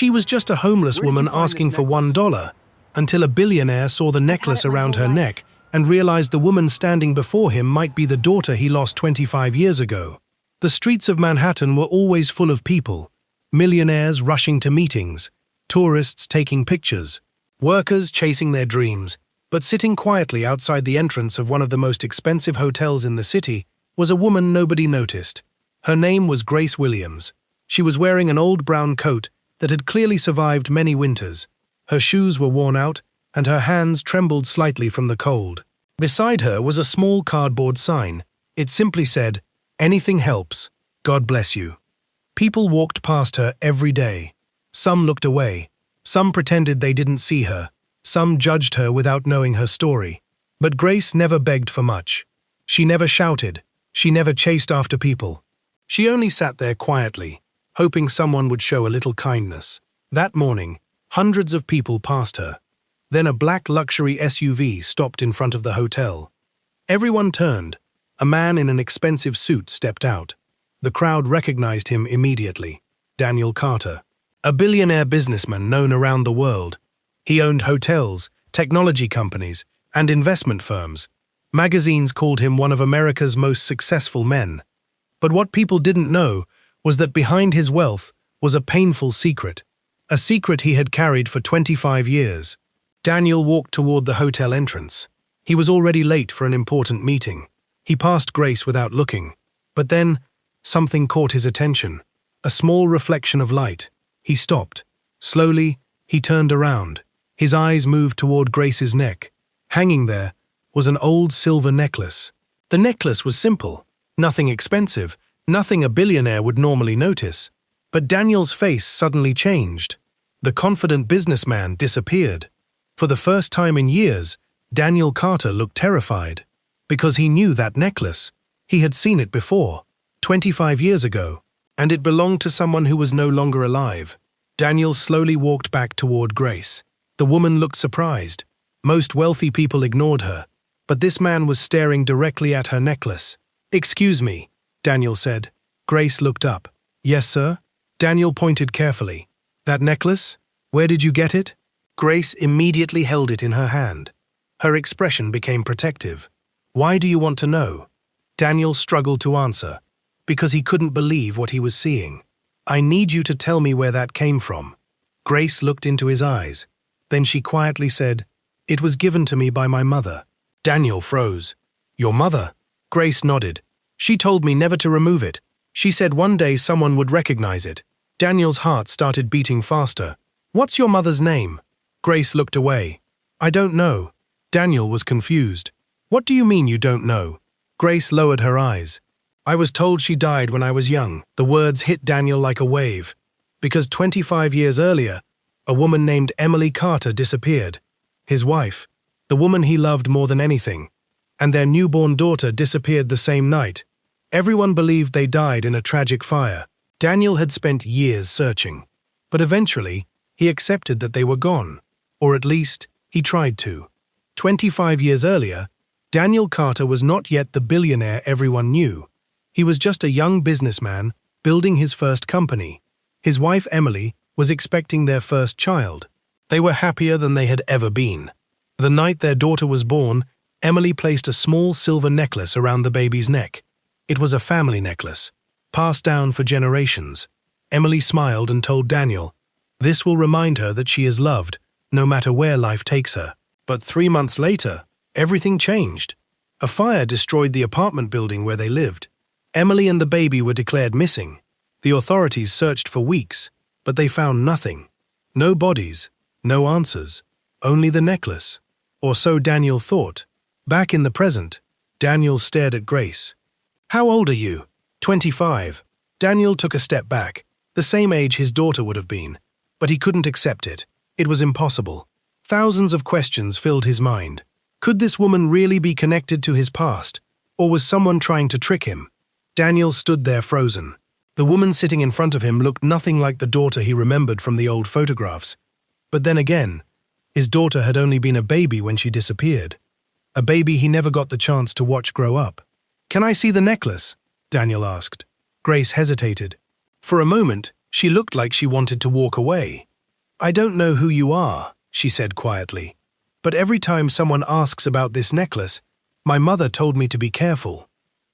She was just a homeless woman asking for $1, until a billionaire saw the necklace around her neck and realized the woman standing before him might be the daughter he lost 25 years ago. The streets of Manhattan were always full of people, millionaires rushing to meetings, tourists taking pictures, workers chasing their dreams, but sitting quietly outside the entrance of one of the most expensive hotels in the city was a woman nobody noticed. Her name was Grace Williams. She was wearing an old brown coat that had clearly survived many winters. Her shoes were worn out, and her hands trembled slightly from the cold. Beside her was a small cardboard sign. It simply said, "Anything helps. God bless you." People walked past her every day. Some looked away. Some pretended they didn't see her. Some judged her without knowing her story. But Grace never begged for much. She never shouted. She never chased after people. She only sat there quietly, hoping someone would show a little kindness. That morning, hundreds of people passed her. Then a black luxury SUV stopped in front of the hotel. Everyone turned. A man in an expensive suit stepped out. The crowd recognized him immediately. Daniel Carter, a billionaire businessman known around the world. He owned hotels, technology companies, and investment firms. Magazines called him one of America's most successful men. But what people didn't know was that behind his wealth was a painful secret. A secret he had carried for 25 years. Daniel walked toward the hotel entrance. He was already late for an important meeting. He passed Grace without looking. But then, something caught his attention. A small reflection of light. He stopped. Slowly, he turned around. His eyes moved toward Grace's neck. Hanging there was an old silver necklace. The necklace was simple, nothing expensive, nothing a billionaire would normally notice. But Daniel's face suddenly changed. The confident businessman disappeared. For the first time in years, Daniel Carter looked terrified. Because he knew that necklace. He had seen it before, 25 years ago, and it belonged to someone who was no longer alive. Daniel slowly walked back toward Grace. The woman looked surprised. Most wealthy people ignored her, but this man was staring directly at her necklace. "Excuse me," Daniel said. Grace looked up. "Yes, sir?" Daniel pointed carefully. "That necklace? Where did you get it?" Grace immediately held it in her hand. Her expression became protective. "Why do you want to know?" Daniel struggled to answer, because he couldn't believe what he was seeing. "I need you to tell me where that came from." Grace looked into his eyes. Then she quietly said, "It was given to me by my mother." Daniel froze. "Your mother?" Grace nodded. "She told me never to remove it. She said one day someone would recognize it." Daniel's heart started beating faster. "What's your mother's name?" Grace looked away. "I don't know." Daniel was confused. "What do you mean you don't know?" Grace lowered her eyes. "I was told she died when I was young." The words hit Daniel like a wave. Because 25 years earlier, a woman named Emily Carter disappeared. His wife, the woman he loved more than anything, and their newborn daughter disappeared the same night. Everyone believed they died in a tragic fire. Daniel had spent years searching. But eventually, he accepted that they were gone. Or at least, he tried to. 25 years earlier, Daniel Carter was not yet the billionaire everyone knew. He was just a young businessman building his first company. His wife Emily was expecting their first child. They were happier than they had ever been. The night their daughter was born, Emily placed a small silver necklace around the baby's neck. It was a family necklace, passed down for generations. Emily smiled and told Daniel, "This will remind her that she is loved, no matter where life takes her." But 3 months later, everything changed. A fire destroyed the apartment building where they lived. Emily and the baby were declared missing. The authorities searched for weeks, but they found nothing. No bodies, no answers, only the necklace. Or so Daniel thought. Back in the present, Daniel stared at Grace. "How old are you?" 25. Daniel took a step back, the same age his daughter would have been, but he couldn't accept it. It was impossible. Thousands of questions filled his mind. Could this woman really be connected to his past, or was someone trying to trick him? Daniel stood there frozen. The woman sitting in front of him looked nothing like the daughter he remembered from the old photographs. But then again, his daughter had only been a baby when she disappeared. A baby he never got the chance to watch grow up. "Can I see the necklace?" Daniel asked. Grace hesitated. For a moment, she looked like she wanted to walk away. "I don't know who you are," she said quietly. "But every time someone asks about this necklace, my mother told me to be careful."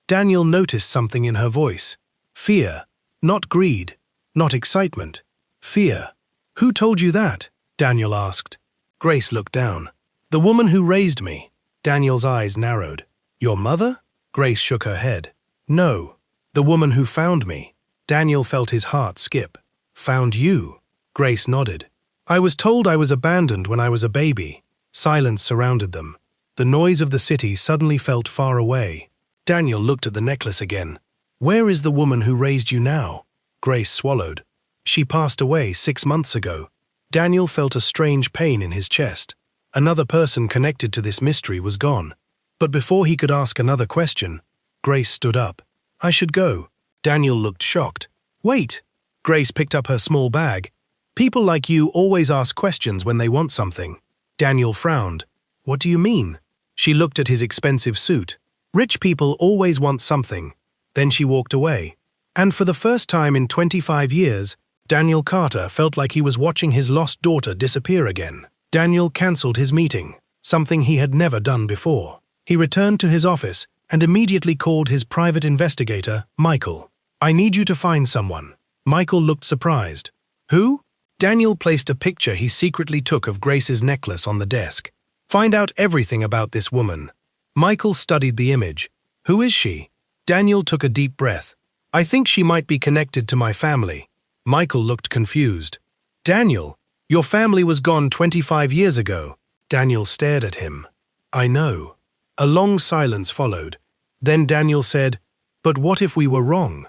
Daniel noticed something in her voice. Fear. Not greed. Not excitement. Fear. "Who told you that?" Daniel asked. Grace looked down. "The woman who raised me." Daniel's eyes narrowed. "Your mother?" Grace shook her head. "No. The woman who found me." Daniel felt his heart skip. "Found you?" Grace nodded. "I was told I was abandoned when I was a baby." Silence surrounded them. The noise of the city suddenly felt far away. Daniel looked at the necklace again. "Where is the woman who raised you now?" Grace swallowed. "She passed away 6 months ago." Daniel felt a strange pain in his chest. Another person connected to this mystery was gone. But before he could ask another question, Grace stood up. "I should go." Daniel looked shocked. "Wait!" Grace picked up her small bag. "People like you always ask questions when they want something." Daniel frowned. "What do you mean?" She looked at his expensive suit. "Rich people always want something." Then she walked away. And for the first time in 25 years, Daniel Carter felt like he was watching his lost daughter disappear again. Daniel cancelled his meeting, something he had never done before. He returned to his office and immediately called his private investigator, Michael. "I need you to find someone." Michael looked surprised. "Who?" Daniel placed a picture he secretly took of Grace's necklace on the desk. "Find out everything about this woman." Michael studied the image. "Who is she?" Daniel took a deep breath. "I think she might be connected to my family." Michael looked confused. "Daniel, your family was gone 25 years ago." Daniel stared at him. "I know." A long silence followed. Then Daniel said, "But what if we were wrong?"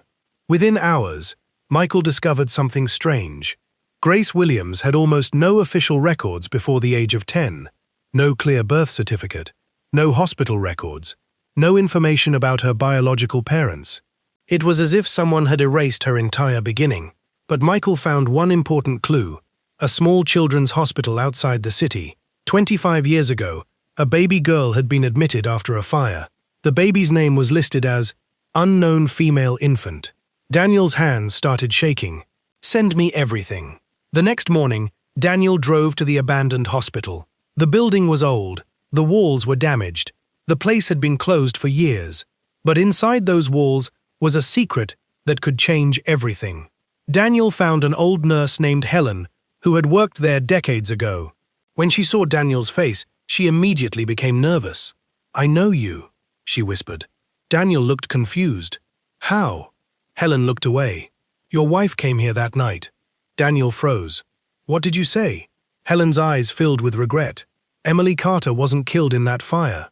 Within hours, Michael discovered something strange. Grace Williams had almost no official records before the age of 10. No clear birth certificate. No hospital records. No information about her biological parents. It was as if someone had erased her entire beginning. But Michael found one important clue. A small children's hospital outside the city. 25 years ago, a baby girl had been admitted after a fire. The baby's name was listed as unknown female infant. Daniel's hands started shaking. "Send me everything." The next morning, Daniel drove to the abandoned hospital. The building was old. The walls were damaged. The place had been closed for years. But inside those walls was a secret that could change everything. Daniel found an old nurse named Helen, who had worked there decades ago. When she saw Daniel's face, she immediately became nervous. "I know you," she whispered. Daniel looked confused. "How?" Helen looked away. "Your wife came here that night." Daniel froze. "What did you say?" Helen's eyes filled with regret. "Emily Carter wasn't killed in that fire."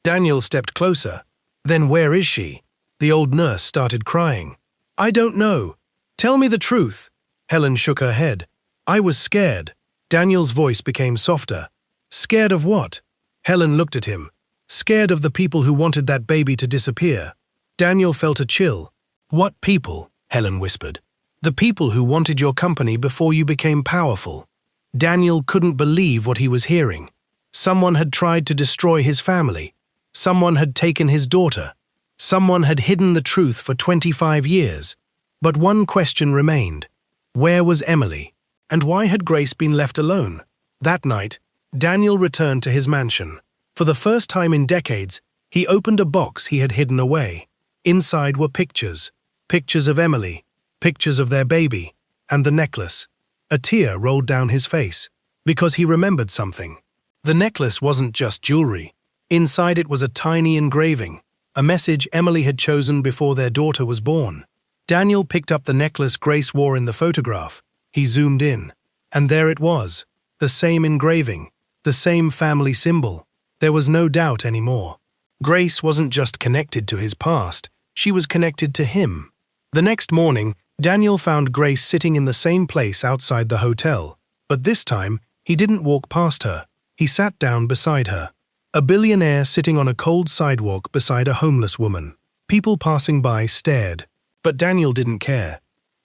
Daniel stepped closer. "Then where is she?" The old nurse started crying. "I don't know. Tell me the truth." Helen shook her head. "I was scared." Daniel's voice became softer. "Scared of what?" Helen looked at him. "Scared of the people who wanted that baby to disappear." Daniel felt a chill. "What people?" Helen whispered. "The people who wanted your company before you became powerful." Daniel couldn't believe what he was hearing. Someone had tried to destroy his family. Someone had taken his daughter. Someone had hidden the truth for 25 years. But one question remained. Where was Emily? And why had Grace been left alone? That night, Daniel returned to his mansion. For the first time in decades, he opened a box he had hidden away. Inside were pictures. Pictures of Emily. Pictures of their baby. And the necklace. A tear rolled down his face. Because he remembered something. The necklace wasn't just jewelry. Inside it was a tiny engraving. A message Emily had chosen before their daughter was born. Daniel picked up the necklace Grace wore in the photograph. He zoomed in. And there it was. The same engraving. The same family symbol. There was no doubt anymore. Grace wasn't just connected to his past. She was connected to him. The next morning, Daniel found Grace sitting in the same place outside the hotel. But this time, he didn't walk past her. He sat down beside her. A billionaire sitting on a cold sidewalk beside a homeless woman. People passing by stared. But Daniel didn't care.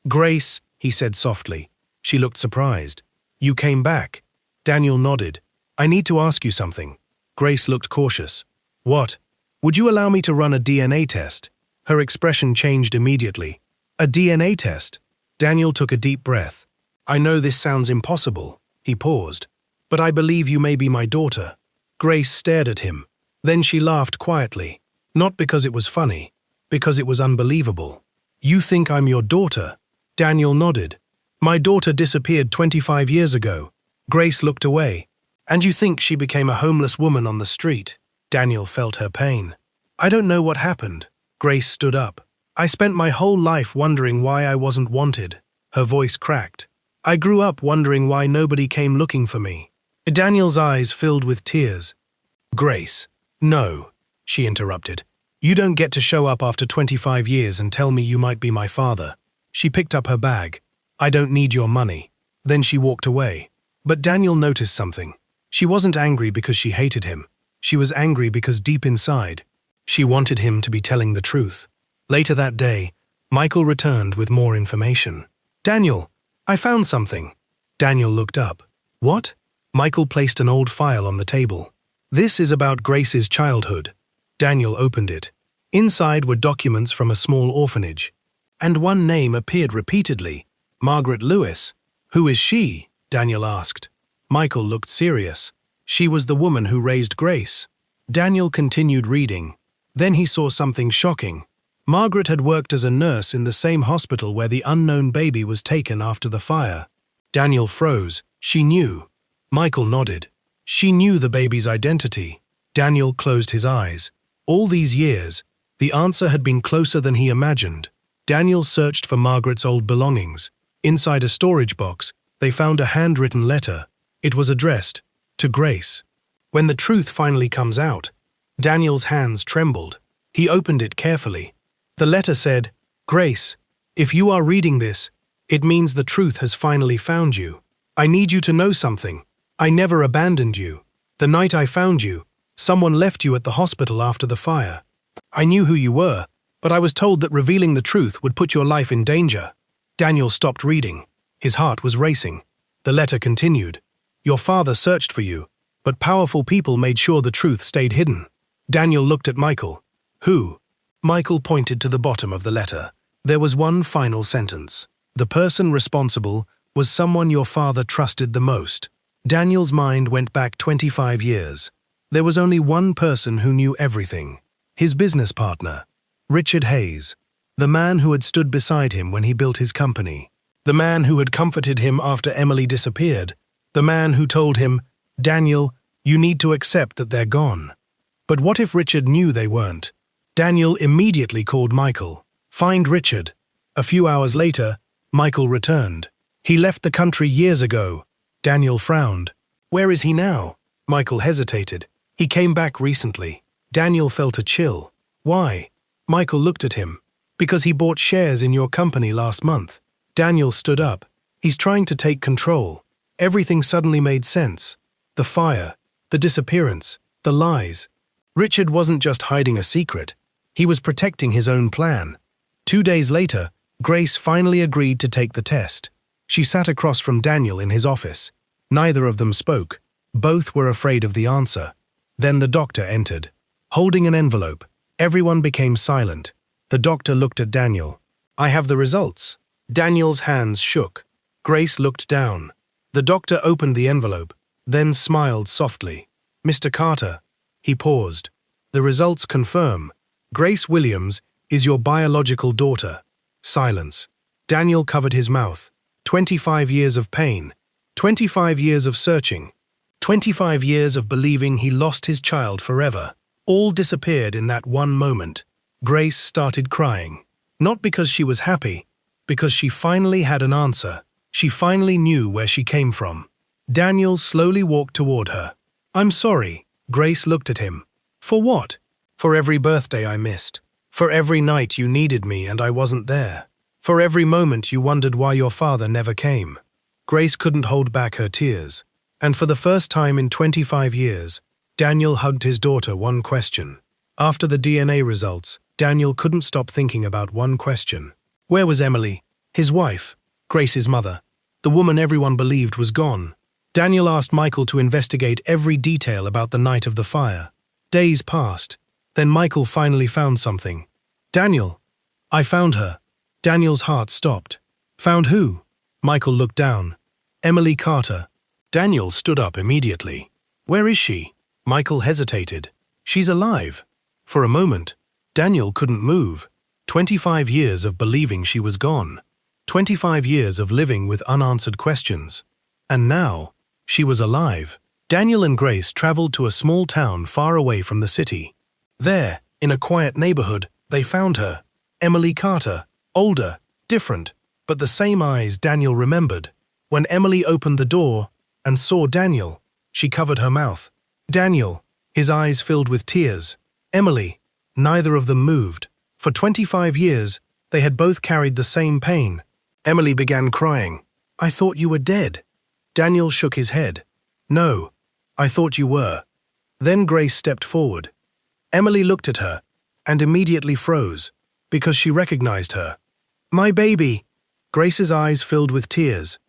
"Grace," he said softly. She looked surprised. "You came back." Daniel nodded. "I need to ask you something." Grace looked cautious. "What?" "Would you allow me to run a DNA test?" Her expression changed immediately. "A DNA test?" Daniel took a deep breath. I know this sounds impossible, he paused, but I believe you may be my daughter. Grace stared at him. Then she laughed quietly, not because it was funny, because it was unbelievable. You think I'm your daughter? Daniel nodded. My daughter disappeared 25 years ago. Grace looked away. And you think she became a homeless woman on the street? Daniel felt her pain. I don't know what happened. Grace stood up. I spent my whole life wondering why I wasn't wanted. Her voice cracked. I grew up wondering why nobody came looking for me. Daniel's eyes filled with tears. Grace. No, she interrupted. You don't get to show up after 25 years and tell me you might be my father. She picked up her bag. I don't need your money. Then she walked away. But Daniel noticed something. She wasn't angry because she hated him. She was angry because deep inside, she wanted him to be telling the truth. Later that day, Michael returned with more information. Daniel, I found something. Daniel looked up. What? Michael placed an old file on the table. This is about Grace's childhood. Daniel opened it. Inside were documents from a small orphanage. And one name appeared repeatedly. Margaret Lewis. Who is she? Daniel asked. Michael looked serious. She was the woman who raised Grace. Daniel continued reading. Then he saw something shocking. Margaret had worked as a nurse in the same hospital where the unknown baby was taken after the fire. Daniel froze. She knew. Michael nodded. She knew the baby's identity. Daniel closed his eyes. All these years, the answer had been closer than he imagined. Daniel searched for Margaret's old belongings. Inside a storage box, they found a handwritten letter. It was addressed to Grace. When the truth finally comes out, Daniel's hands trembled. He opened it carefully. The letter said, Grace, if you are reading this, it means the truth has finally found you. I need you to know something. I never abandoned you. The night I found you, someone left you at the hospital after the fire. I knew who you were, but I was told that revealing the truth would put your life in danger. Daniel stopped reading. His heart was racing. The letter continued. Your father searched for you, but powerful people made sure the truth stayed hidden. Daniel looked at Michael. Who? Michael pointed to the bottom of the letter. There was one final sentence. The person responsible was someone your father trusted the most. Daniel's mind went back 25 years. There was only one person who knew everything. His business partner, Richard Hayes, the man who had stood beside him when he built his company, the man who had comforted him after Emily disappeared, the man who told him, Daniel, you need to accept that they're gone. But what if Richard knew they weren't? Daniel immediately called Michael. Find Richard. A few hours later, Michael returned. He left the country years ago. Daniel frowned. Where is he now? Michael hesitated. He came back recently. Daniel felt a chill. Why? Michael looked at him. Because he bought shares in your company last month. Daniel stood up. He's trying to take control. Everything suddenly made sense. The fire, the disappearance, the lies. Richard wasn't just hiding a secret. He was protecting his own plan. 2 days later, Grace finally agreed to take the test. She sat across from Daniel in his office. Neither of them spoke. Both were afraid of the answer. Then the doctor entered. Holding an envelope, everyone became silent. The doctor looked at Daniel. I have the results. Daniel's hands shook. Grace looked down. The doctor opened the envelope, then smiled softly. Mr. Carter. He paused. The results confirm. Grace Williams is your biological daughter. Silence. Daniel covered his mouth. 25 years of pain. 25 years of searching. 25 years of believing he lost his child forever. All disappeared in that one moment. Grace started crying. Not because she was happy, because she finally had an answer. She finally knew where she came from. Daniel slowly walked toward her. I'm sorry. Grace looked at him. For what? For every birthday I missed. For every night you needed me and I wasn't there. For every moment you wondered why your father never came. Grace couldn't hold back her tears. And for the first time in 25 years, Daniel hugged his daughter one question. After the DNA results, Daniel couldn't stop thinking about one question. Where was Emily? His wife, Grace's mother. The woman everyone believed was gone. Daniel asked Michael to investigate every detail about the night of the fire. Days passed. Then Michael finally found something. Daniel, I found her. Daniel's heart stopped. Found who? Michael looked down. Emily Carter. Daniel stood up immediately. Where is she? Michael hesitated. She's alive. For a moment, Daniel couldn't move. 25 years of believing she was gone. 25 years of living with unanswered questions. And now, she was alive. Daniel and Grace traveled to a small town far away from the city. There, in a quiet neighborhood, they found her. Emily Carter, older, different, but the same eyes Daniel remembered. When Emily opened the door and saw Daniel, she covered her mouth. Daniel, his eyes filled with tears. Emily, neither of them moved. For 25 years, they had both carried the same pain. Emily began crying. I thought you were dead. Daniel shook his head. No, I thought you were. Then Grace stepped forward. Emily looked at her and immediately froze because she recognized her. My baby. Grace's eyes filled with tears.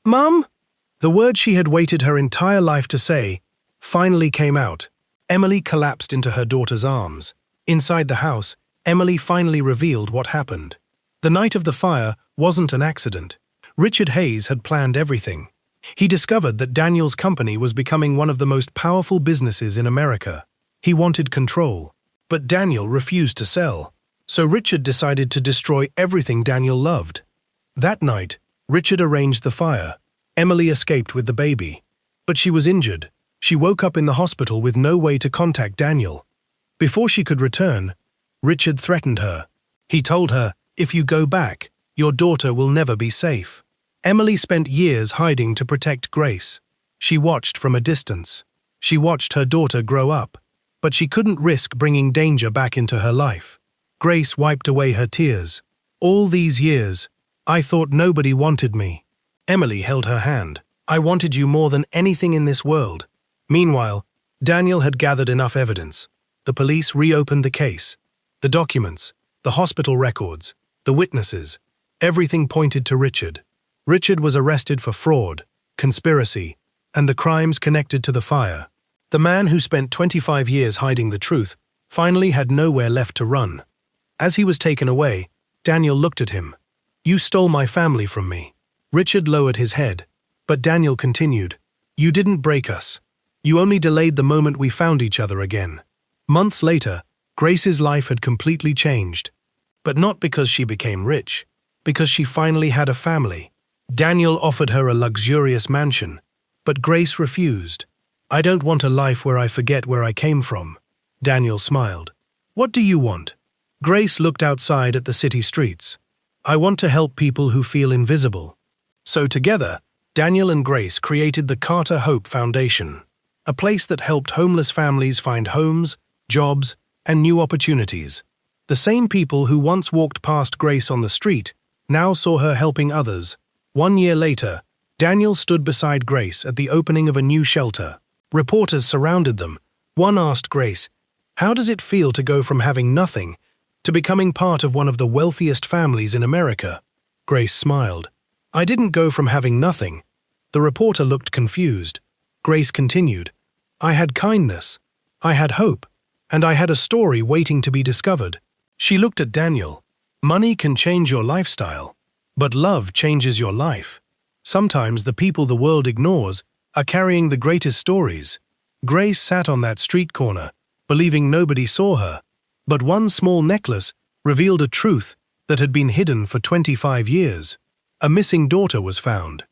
Mum? The word she had waited her entire life to say finally came out. Emily collapsed into her daughter's arms. Inside the house, Emily finally revealed what happened. The night of the fire wasn't an accident. Richard Hayes had planned everything. He discovered that Daniel's company was becoming one of the most powerful businesses in America. He wanted control, but Daniel refused to sell. So Richard decided to destroy everything Daniel loved. That night, Richard arranged the fire. Emily escaped with the baby. But she was injured. She woke up in the hospital with no way to contact Daniel. Before she could return, Richard threatened her. He told her, if you go back, your daughter will never be safe. Emily spent years hiding to protect Grace. She watched from a distance. She watched her daughter grow up, but she couldn't risk bringing danger back into her life. Grace wiped away her tears. All these years, I thought nobody wanted me. Emily held her hand. I wanted you more than anything in this world. Meanwhile, Daniel had gathered enough evidence. The police reopened the case. The documents, the hospital records, the witnesses, everything pointed to Richard. Richard was arrested for fraud, conspiracy, and the crimes connected to the fire. The man who spent 25 years hiding the truth finally had nowhere left to run. As he was taken away, Daniel looked at him. You stole my family from me. Richard lowered his head, but Daniel continued. You didn't break us. You only delayed the moment we found each other again. Months later, Grace's life had completely changed. But not because she became rich, because she finally had a family. Daniel offered her a luxurious mansion, but Grace refused. I don't want a life where I forget where I came from. Daniel smiled. What do you want? Grace looked outside at the city streets. I want to help people who feel invisible. So together, Daniel and Grace created the Carter Hope Foundation, a place that helped homeless families find homes, jobs, and new opportunities. The same people who once walked past Grace on the street now saw her helping others. 1 year later, Daniel stood beside Grace at the opening of a new shelter. Reporters surrounded them. One asked Grace, how does it feel to go from having nothing to becoming part of one of the wealthiest families in America? Grace smiled. I didn't go from having nothing. The reporter looked confused. Grace continued. I had kindness. I had hope. And I had a story waiting to be discovered. She looked at Daniel. Money can change your lifestyle, but love changes your life. Sometimes the people the world ignores are carrying the greatest stories. Grace sat on that street corner, believing nobody saw her, but one small necklace revealed a truth that had been hidden for 25 years. A missing daughter was found.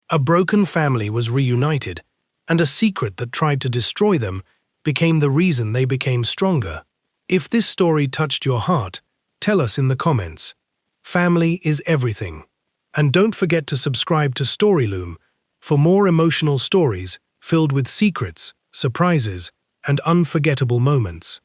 A broken family was reunited, and a secret that tried to destroy them became the reason they became stronger. If this story touched your heart, tell us in the comments. Family is everything. And don't forget to subscribe to Storyloom for more emotional stories filled with secrets, surprises, and unforgettable moments.